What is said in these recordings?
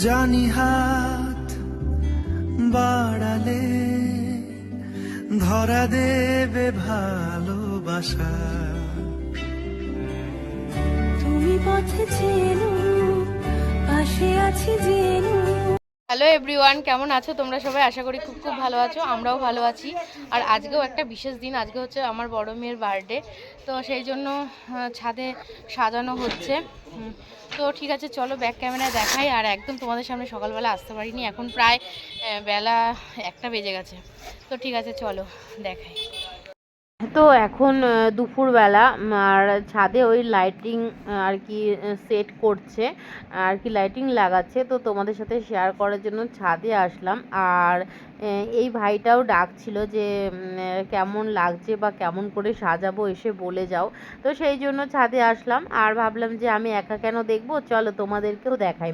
জানি হাত বাড়ালে ধরা দেবে ভালোবাসা। তুমি পথে চেনো, পাশে আছি জেনো। হ্যালো এভরিওয়ান, কেমন আছো তোমরা সবাই? আশা করি খুব খুব ভালো আছো, আমরাও ভালো আছি। আর আজকেও একটা বিশেষ দিন, আজকে হচ্ছে আমার বড় মেয়ের বার্থডে, তো সেই জন্য ছাদে সাজানো হচ্ছে। তো ঠিক আছে, চলো ব্যাক ক্যামেরায় দেখাই। আর একদম তোমাদের সামনে সকালবেলা আসতে পারিনি, এখন প্রায় বেলা 1টা বেজে গেছে। তো ঠিক আছে, চলো দেখাই। তো এখন দুপুরবেলা, আর ছাদে ওই লাইটিং আর কি সেট করছে, আর কি লাইটিং লাগাচ্ছে। তো তোমাদের সাথে শেয়ার করার জন্য ছাদে আসলাম। আর এই ভাইটাও ডাকছিল যে কেমন লাগছে বা কেমন করে সাজাবো, এসে বলে যাও। তো সেই জন্য ছাদে আসলাম, আর ভাবলাম যে আমি একা কেন দেখবো, চলো তোমাদেরকেও দেখাই।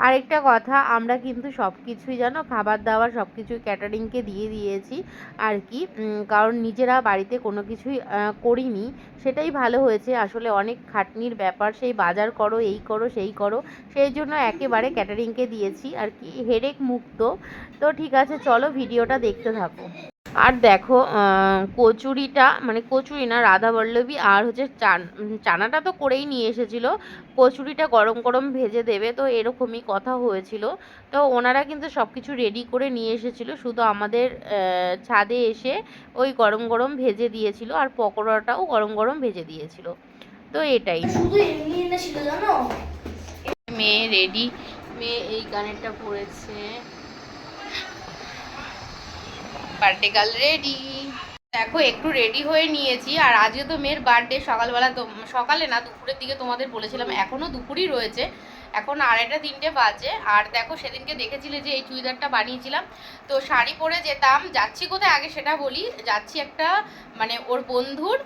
আরেকটা কথা, আমরা কিন্তু সব কিছুই জানো, খাবার দাবার সব কিছুই ক্যাটারিংকে দিয়ে দিয়েছি আর কি, কারণ নিজেরা বাড়িতে কোনো কিছুই করিনি। সেটাই ভালো হয়েছে, আসলে অনেক খাটনির ব্যাপার, সেই বাজার করো, এই করো, সেই করো, সেই জন্য একেবারে ক্যাটারিংকে দিয়েছি আর কি, হেডেক মুক্ত। তো ঠিক আছে, চলো ভিডিওটা দেখতে থাকো। আর দেখো, কচুরিটা মানে কচুরি না, রাধাবল্লভী আর হচ্ছে চানাটা তো করেই নিয়ে এসেছিলো, কচুরিটা গরম গরম ভেজে দেবে, তো এরকমই কথা হয়েছিল। তো ওনারা কিন্তু সব কিছু রেডি করে নিয়ে এসেছিলো, শুধু আমাদের ছাদে এসে ওই গরম গরম ভেজে দিয়েছিল, আর পকোড়াটাও গরম গরম ভেজে দিয়েছিল। তো এটাই। মেয়ে রেডি, মেয়ে এই গানেরটা পরেছে, বার্থডে গার্ল রেডি। দেখো একটু রেডি হয়ে নিয়েছি, আর আজকে তো মেয়ের বার্থডে। সকালবেলা তো, সকালে না দুপুরের দিকে তোমাদের বলেছিলাম, এখনও দুপুরই রয়েছে, এখন 2:30-3টে বাজে। আর দেখো সেদিনকে দেখেছিলে যে এই চুড়িদারটা বানিয়েছিলাম, তো শাড়ি পরে যেতাম। যাচ্ছি কোথায় আগে সেটা বলি, যাচ্ছি একটা মানে ওর বন্ধুর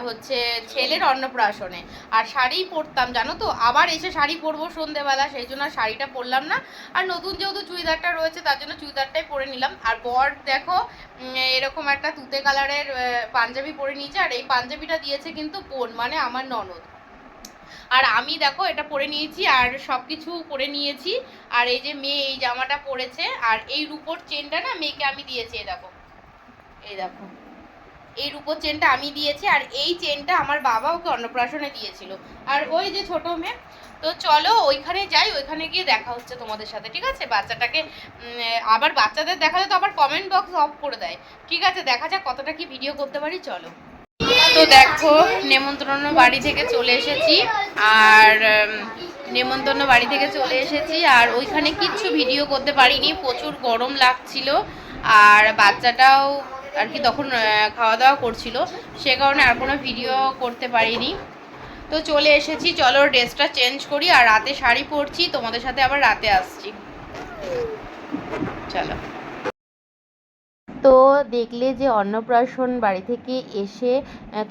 হচ্ছে ছেলের অন্নপ্রাশনে, আর শাড়ি পরতাম জানো তো, আবার এসে শাড়ি পরবো সন্ধেবেলা, সেই জন্য শাড়িটা পরলাম না। আর নতুন যেহেতু চুড়িদারটা রয়েছে, তার জন্য চুড়িদারটাই পরে নিলাম। আর বর দেখো এরকম একটা তুতে কালারের পাঞ্জাবি পরে নিয়েছে, আর এই পাঞ্জাবিটা দিয়েছে কিন্তু বোন, মানে আমার ননদ। আর আমি দেখো এটা পরে নিয়েছি, আর সব কিছু পরে নিয়েছি। আর এই যে মেয়ে এই জামাটা পরেছে, আর এই রূপোর চেনটা না মেয়েকে আমি দিয়েছি, এই দেখো, এই দেখো এই রূপোর চেনটা আমি দিয়েছি, আর এই চেনটা আমার বাবা ওকে অন্নপ্রাশনে দিয়েছিল। আর ওই যে ছোট মেয়ে। তো চলো ওইখানে যাই, ওইখানে গিয়ে দেখা হচ্ছে তোমাদের সাথে, ঠিক আছে? বাচ্চাটাকে আবার বাচ্চাদের দেখালে তো আবার কমেন্ট বক্স অফ করে দেয়। ঠিক আছে, দেখা যাক কতটা কি ভিডিও করতে পারি, চলো। তো দেখো নেমন্তন্ন বাড়ি থেকে চলে এসেছি, আর নেমন্তন্ন বাড়ি থেকে চলে এসেছি, আর ওইখানে কিচ্ছু ভিডিও করতে পারিনি, প্রচুর গরম লাগছিল। আর বাচ্চাটাও আর কি তখন খাওয়া দাওয়া করছিল, সে কারণে আর কোনো ভিডিও করতে পারিনি। তো চলে এসেছি, চলো ড্রেসটা চেঞ্জ করি, আর রাতে শাড়ি পরছি, তোমাদের সাথে আবার রাতে আসছি, চলো। তো দেখলে যে অন্নপ্রাশন বাড়ি থেকে এসে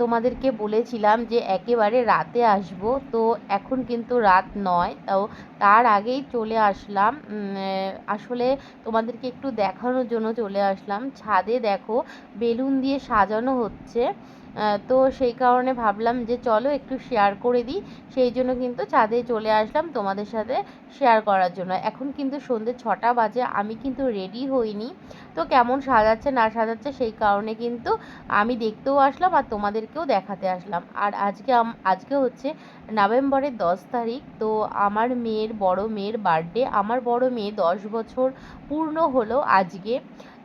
তোমাদেরকে বলেছিলাম যে একেবারে রাতে আসব, তো এখন কিন্তু রাত নয়, তাও তার আগেই চলে আসলাম। আসলে তোমাদেরকে একটু দেখানোর জন্য চলে আসলাম। ছাদে দেখো বেলুন দিয়ে সাজানো হচ্ছে, তো সেই কারণে ভাবলাম যে চলো একটু শেয়ার করে দিই, সেই জন্য কিন্তু ছাদে চলে আসলাম তোমাদের সাথে শেয়ার করার জন্য। এখন কিন্তু সন্ধ্যে 6টা বাজে, আমি কিন্তু রেডি হইনি, তো কেমন সাজাচ্ছে না সাজাচ্ছে সেই কারণে কিন্তু আমি দেখতেও আসলাম, আর তোমাদেরকেও দেখাতে আসলাম। আর আজকে হচ্ছে নভেম্বরের 10 তারিখ, তো আমার বড় মেয়ের বার্থডে। আমার বড় মেয়ে 10 বছর পূর্ণ হলো আজকে।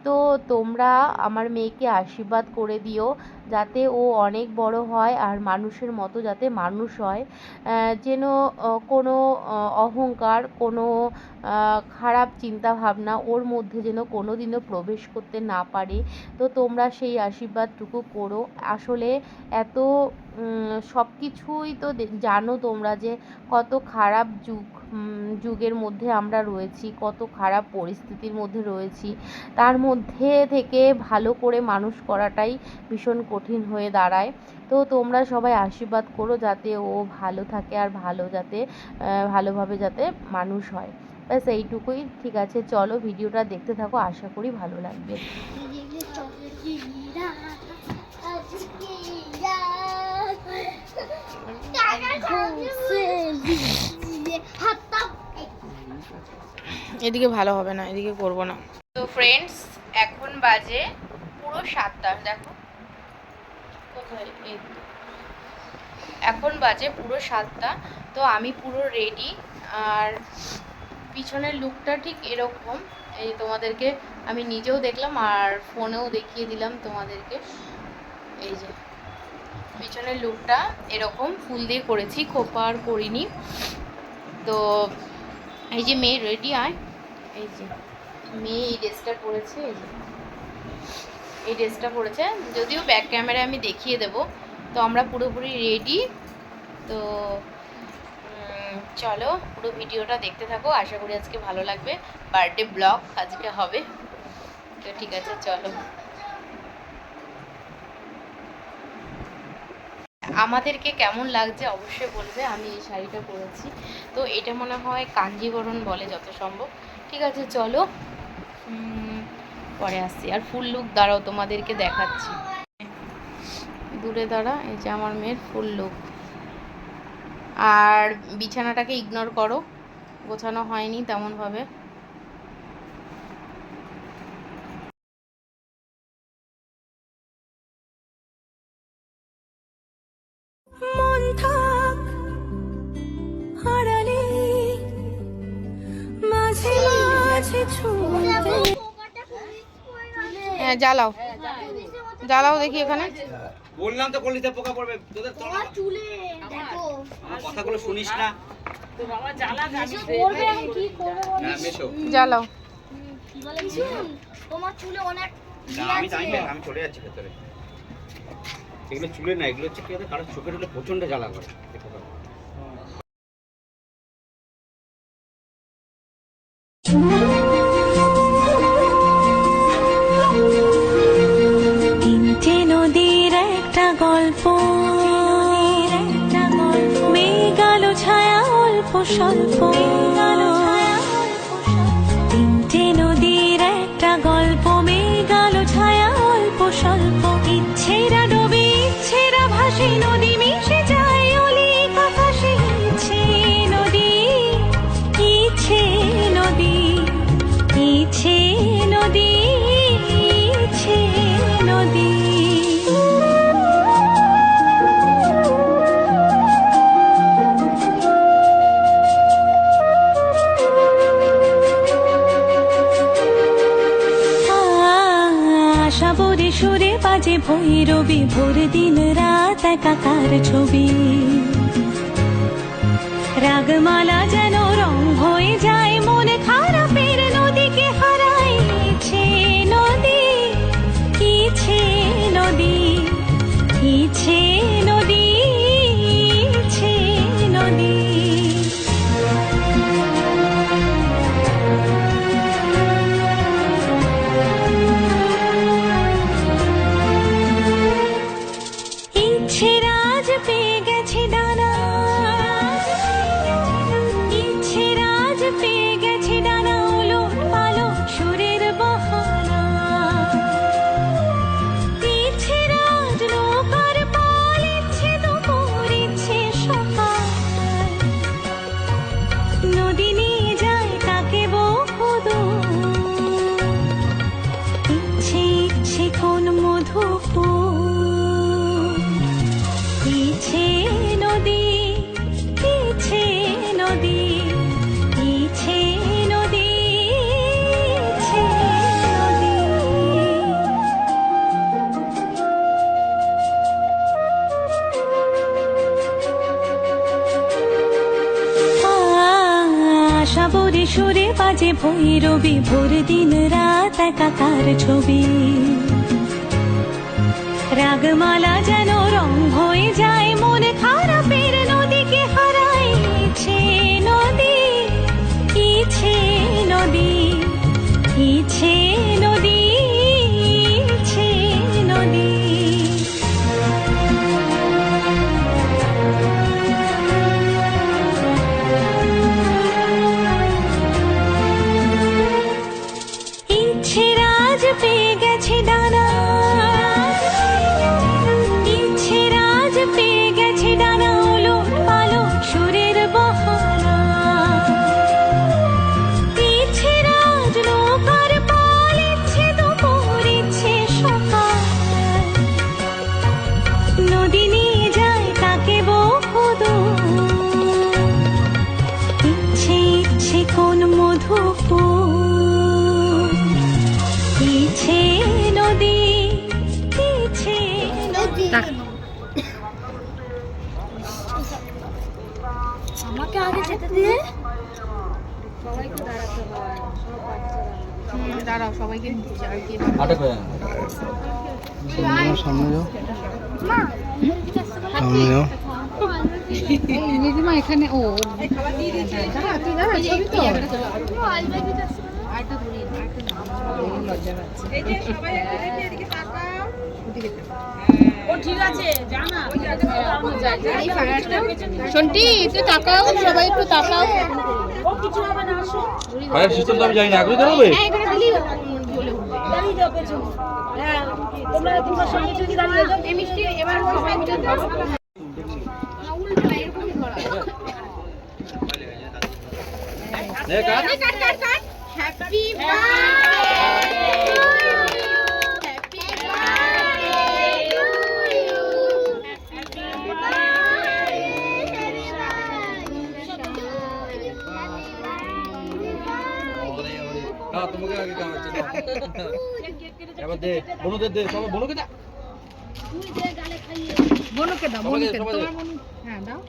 তো তোমরা আমার মেয়েকে আশীর্বাদ করে দিও, যাতে ও অনেক বড় হয়, আর মানুষের মতো যাতে মানুষ হয়, যেন কোনো অহংকার, কোনো খারাপ চিন্তা ভাবনা ওর মধ্যে যেন কোনো দিনও প্রবেশ করতে না পারে। তো তোমরা সেই আশীর্বাদটুকু করো। আসলে এত সব কিছুই তো জানো তোমরা যে কত খারাপ যুগের মধ্যে আমরা রয়েছি, কত খারাপ পরিস্থিতির মধ্যে রয়েছি, তার মধ্যে থেকে ভালো করে মানুষ করাটাই ভীষণ কঠিন হয়ে দাঁড়ায়। তো তোমরা সবাই আশীর্বাদ করো যাতে ও ভালো থাকে, আর ভালোভাবে যাতে মানুষ হয়, ব্যাস এইটুকুই। ঠিক আছে, চলো ভিডিওটা দেখতে থাকো, আশা করি ভালো লাগবে। এদিকে ভালো হবে না, এদিকে করব না। তো ফ্রেন্ডস, এখন বাজে পুরো 7টা, দেখো কোথায়, এই তো। এখন বাজে পুরো 7টা। তো আমি পুরো রেডি, আর পিছনের লুকটা ঠিক এরকম। এই তোমাদেরকে আমি নিজেও দেখলাম আর ফোনেও দেখিয়ে দিলাম তোমাদেরকে। এই যে পিছনের লুকটা এরকম ফুল দিয়ে করেছি, খোপা আর করিনি। তো এই যে মেয়ে রেডি, আয়। এই যে মেয়ে এই ড্রেসটা পরেছে, এই যে এই ড্রেসটা পরেছে, যদিও ব্যাক ক্যামেরায় আমি দেখিয়ে দেব। তো আমরা পুরোপুরি রেডি। তো চলো পুরো ভিডিওটা দেখতে থাকো, আশা করি আজকে ভালো লাগবে। বার্থডে ব্লগ আজকে হবে। তো ঠিক আছে, চলো। আমাদেরকে কেমন লাগছে অবশ্যই বলবে। আমি এই শাড়িটা পরেছি, তো এটা মনে হয় কাঞ্জিবরণ বলে যত সম্ভব। ঠিক আছে, চলো পরে আসছি। আর ফুল লুক দাঁড়াও, তোমাদেরকে দেখাচ্ছি। দূরে দাঁড়া, এই যে আমার মেয়ের ফুল লুক। আর বিছানাটাকে ইগনোর করো, গোছানো হয়নি তেমনভাবে। মন থাক হারালে মাঝে মাঝে ছুঁতে। হ্যাঁ, জ্বালাও জ্বালাও দেখি এখানে। বললাম তো কলিতে পোকা পড়বে, তোদের তো চুলে দেখো আমার কথাগুলো শুনিস না। করবে আমি কি করব হ্যাঁ মেশো, জ্বালাও। কি বলে শুন তোমার চুলে অনেক না আমি জানি না, আমি চলে যাচ্ছি ভেতরে। এগুলো চুলে না, এগুলো হচ্ছে কি ওদের কারোর চোখে ঢুকলে প্রচন্ড জ্বালা করে। দেখো বাবা। তিনটে নদীর একটা গল্প, মেঘ আলো ছায়া অল্প স্বল্প। তিনটে নদীর একটা গল্প, মেঘ আলো ছায়া অল্প স্বল্প। ইচ্ছেরা ডোবে ইচ্ছেরা ভাসে, নদী মিশে যায় অলিক আকাশে। ইচ্ছে নদী, ইচ্ছে নদী, ইচ্ছে নদী, ইচ্ছে নদী। আশা বরে সুরে বাজে ভৈরবী, ভোর দিন রাত একাকার ছবি। রাগমালা যেন রং হয়ে যায়, মনে খারাপের নদীকে হারায়। ইচ্ছে নদী, ইচ্ছে নদী, ইচ্ছে নদী, ইচ্ছে নদী। ইচ্ছে রাজ পেয়ে গেছে ডানা, ইচ্ছে রাজ পেয়ে গেছে ডানা, ওলট পালট সুরের বাহানা। ইচ্ছে রাজ নৌকার পাল, ইচ্ছে দুপুর, ইচ্ছে সকাল। নদী নিয়ে যায় তাকে বহুদূর, ইচ্ছে ইচ্ছে কোন মধুপুর। ইচ্ছে নদী, ইচ্ছে নদী, ইচ্ছে নদী, ইচ্ছে নদী। আশা বরে সুরে বাজে ভৈরবী, ভোর দিন রাত একাকার ছবি। রাগমালা যেন রং হয়ে যায়, মনে খারাপের নদীকে হারায়। ইচ্ছে নদী, ইচ্ছে নদী, ইচ্ছে নদী, ইচ্ছে নদী। ইচ্ছে রাজ পেয়ে গেছে ডানা, ইচ্ছে রাজ পেয়ে গেছে ডানা, আমাকে আগে যেতে দিয়ে দাঁড়াও সবাইকে আর কি আটক হয়ে সামনে যাও মা সামনে যাও নিজমা এখানে ও শোনটি তুই তাকাও সবাই একটু তাকাও ফায়ার সিস্টেম তো আমি জানি না আগে জানাবে হ্যাপি তোমাকে আগে কামাচ্ছে এবার দে বনুদের দে সবাই বনুকে দে বনুকে দাও বনুকে তোমার বনু হ্যাঁ দাও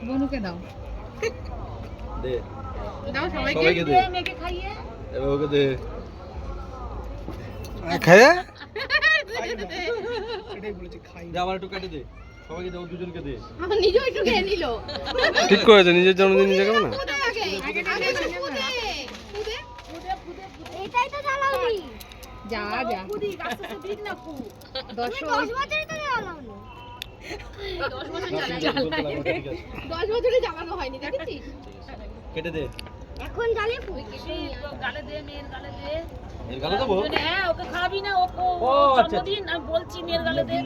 বনুকে দাও দে দাও সবাইকে দে এবার ওকে দে খাইয়া দে আমার একটু কেটে দে সবাইকে দে ও দুজনকে দে আমার নিজেও একটু খেয়ে নিল ঠিক করেছে নিজের জন্মদিন নিজে কেমন না এটাই তো জ্বালাওনি যা যা 10 বছরে তো জ্বালাওনি 10 বছরে জ্বালানো হয়নি দেখেছিস কেটে দে এখন জ্বালিয়ে গালে দে মেয়ের গালে দে এর গালে দেবো হ্যাঁ ওকে খাওয়াবি না ও ও, আচ্ছা। জন্মদিন আমি বলছি মেয়ের গালে দে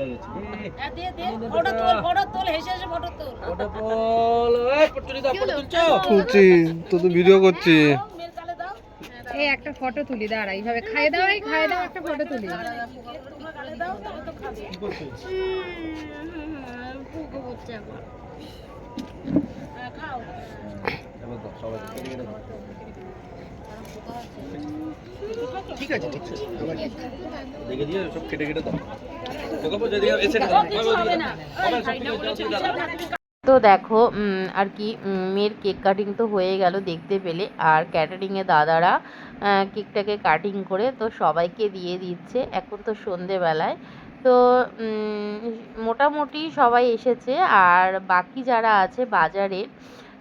হ্যাঁ দে দে ফটো তোল হেসে হেসে ফটো তোল ওটা বল এই পটুলি দাও ফটো তুলছো তুলছি তো ভিডিও করছি মেয়ের গালে দাও এই একটা ফটো তুলি দাঁড়া এইভাবে খাইয়ে দাও একটা ফটো তুলি তোমার গালে দাও তাহলে তো খাবে কি করছিস পুকো করছে এখন হ্যাঁ, খাও এবার দাও সবাই কেটে কেটে দাও ঠিক আছে ঠিক আছে দেখে দিয়ে সব কেটে কেটে দাও তোকে বল যদি এসে দাও হবে না তো দেখো আর কি মেয়ের কেক কাটিং তো হয়ে গেল দেখতে পেলে, আর ক্যাটারিংয়ে দাদারা কেকটাকে কাটিং করে তো সবাইকে দিয়ে দিচ্ছে। এখন তো সন্ধেবেলায় তো মোটামুটি সবাই এসেছে, আর বাকি যারা আছে বাজারে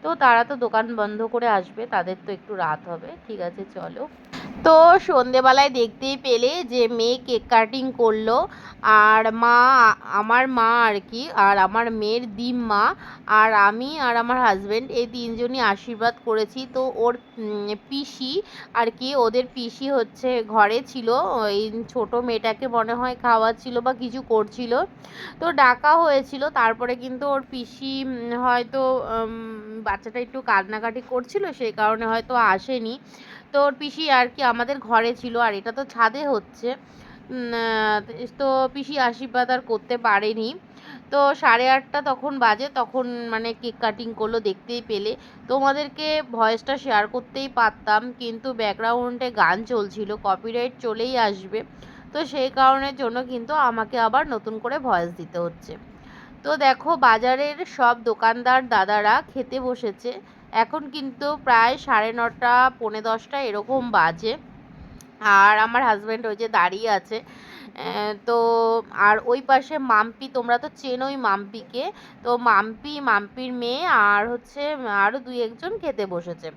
তো তারা তো দোকান বন্ধ করে আসবে, তাদের তো একটু রাত হবে। ঠিক আছে চলো। তো সন্ধেবেলায় দেখতেই পেলে যে মেয়ে কেক কাটিং করলো, আর আমার মা আর কি, আর আমার মেয়ের মা আর আমি আর আমার হাজব্যান্ড এই তিনজনই আশীর্বাদ করেছি। তো ওর পিসি আর কি, ওদের পিসি হচ্ছে ঘরে ছিল, ওই ছোট মেয়েটাকে মনে হয় খাওয়াচ্ছিল বা কিছু করছিল, তো ডাকা হয়েছিল। তারপরে কিন্তু ওর পিসি হয়তো বাচ্চাটা একটু কান্নাকাটি করছিল, সেই কারণে হয়তো আসেনি। তো ওর পিসি আর কি আমাদের ঘরে ছিল, আর এটা তো ছাদে হচ্ছে, তো পিসি আশীর্বাদ আর করতে পারেনি। তো 8:30 তখন বাজে, তখন মানে কেক কাটিং করলো দেখতেই পেলে। তোমাদেরকে ভয়েসটা শেয়ার করতেই পারতাম, কিন্তু ব্যাকগ্রাউন্ডে গান চলছিল, কপিরাইট চলেই আসবে, তো সেই কারণের জন্য কিন্তু আমাকে আবার নতুন করে ভয়েস দিতে হচ্ছে। তো দেখো বাজারের সব দোকানদার দাদারা খেতে বসেছে। এখন কিন্তু প্রায় 9:30 10:45 এরকম বাজে, আর আমার হাজব্যান্ড ওই যে দাঁড়িয়ে আছে। তো আর ওই পাশে মাম্পি, তোমরা তো চেনোই মাম্পিকে, তো মাম্পির মেয়ে আর হচ্ছে আরও 2-1 জন খেতে বসেছে।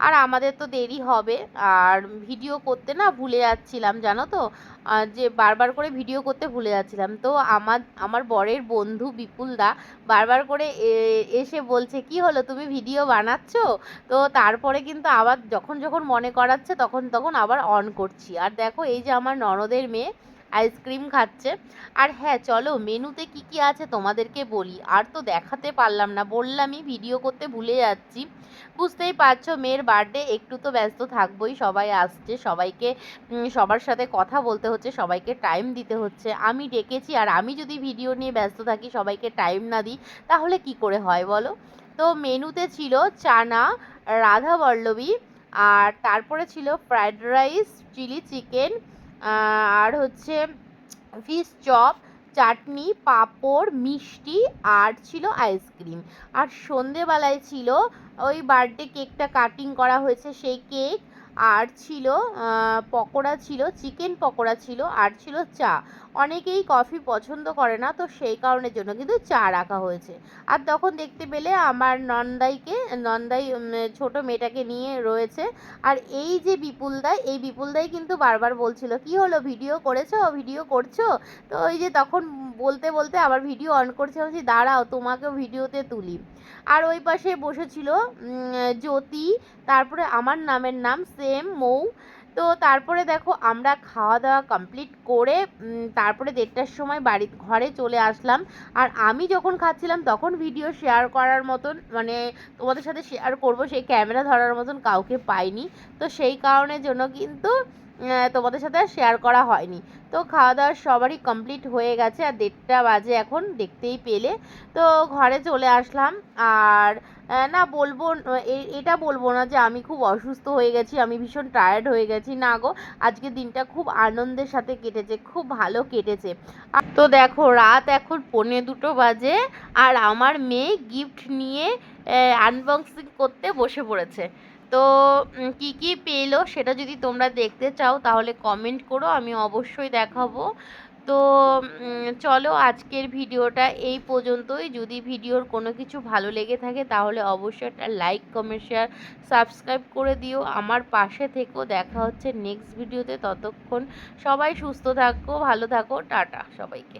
আর আমাদের তো দেরি হবে, আর ভিডিও করতে না ভুলে যাচ্ছিলাম জানো তো, যে বারবার করে ভিডিও করতে ভুলে যাচ্ছিলাম। তো আমার বরের বন্ধু বিপুলদা বারবার করে এসে বলছে কি হলো তুমি ভিডিও বানাচ্ছো, তো তারপরে কিন্তু আবার যখন মনে করাচ্ছে তখন আবার অন করছি। আর দেখো এই যে আমার ননদের মেয়ে আইসক্রিম খাচ্ছে। আর হ্যাঁ চলো মেনুতে কি কি আছে তোমাদেরকে বলি, আর তো দেখাতে পারলাম না, বললামই ভিডিও করতে ভুলে যাচ্ছি। বুঝতেই পারছো মেয়ের বার্থডে, একটু তো ব্যস্ত থাকবোই, সবাই আসছে, সবাইকে সবার সাথে কথা বলতে হচ্ছে, সবাইকে টাইম দিতে হচ্ছে। আমি ডেকেছি, আর আমি যদি ভিডিও নিয়ে ব্যস্ত থাকি, সবাইকে টাইম না দিই, তাহলে কি করে হয় বলো। তো মেনুতে ছিল চানা, রাধা বল্লভী, আর তারপরে ছিল ফ্রায়েড রাইস, চিলি চিকেন, আর হচ্ছে ফিশ চপ, চাটনি, পাঁপড়, মিষ্টি আর ছিল আইসক্রিম। আর সন্ধেবেলায় ছিল ওই বার্থডে কেকটা কাটিং করা হয়েছে সেই কেক, আর ছিল পকোড়া, ছিল চিকেন পকোড়া ছিল, আর ছিল চা। অনেকেই কফি পছন্দ করে না, তো সেই কারণের জন্য কিন্তু চা রাখা হয়েছে। আর তখন দেখতে পেলে আমার নন্দাই ছোট মেয়েটাকে নিয়ে রয়েছে। আর এই যে বিপুলদাই, এই বিপুলদাই কিন্তু বারবার বলছিল কি হলো ভিডিও করেছো, ভিডিও করছো? তো ওই যে তখন বলতে বলতে আবার ভিডিও অন করছে, বলছি দাঁড়াও তোমাকেও ভিডিওতে তুলি। আর ওই পাশে বসেছিল জ্যোতি, তারপরে আমার নামের নাম সেম মৌ। তো তারপরে দেখো আমরা খাওয়া দাওয়া কমপ্লিট করে তারপরে 1:30টার সময় ঘরে চলে আসলাম। আর আমি যখন খাচ্ছিলাম তখন ভিডিও শেয়ার করার মতন, মানে তোমাদের সাথে শেয়ার করব সেই ক্যামেরা ধরার মতন কাউকে পাইনি, তো সেই কারণের জন্য কিন্তু তোমাদের সাথে আর শেয়ার করা হয়নি। তো খাওয়া দাওয়া সবারই কমপ্লিট হয়ে গেছে, আর 1:30টা বাজে এখন, দেখতেই পেলে। তো ঘরে চলে আসলাম। আর না বলবো, এটা বলবো না যে আমি খুব অসুস্থ হয়ে গেছি, আমি ভীষণ টায়ার্ড হয়ে গেছি, না গো। আজকে দিনটা খুব আনন্দের সাথে কেটেছে, খুব ভালো কেটেছে। তো দেখো রাত এখন 1:45 বাজে, আর আমার মেয়ে গিফট নিয়ে আনবক্সিং করতে বসে পড়েছে। তো কি কি পেলো সেটা যদি তোমরা দেখতে চাও তাহলে কমেন্ট করো, আমি অবশ্যই দেখাবো। তো চলো আজকের ভিডিওটা এই পর্যন্তই। যদি ভিডিওর কোনো কিছু ভালো লেগে থাকে তাহলে অবশ্যই একটা লাইক, কমেন্ট, শেয়ার, সাবস্ক্রাইব করে দিও, আমার পাশে থেকো। দেখা হচ্ছে নেক্সট ভিডিওতে, ততক্ষণ সবাই সুস্থ থাকো, ভালো থাকো, টাটা সবাইকে।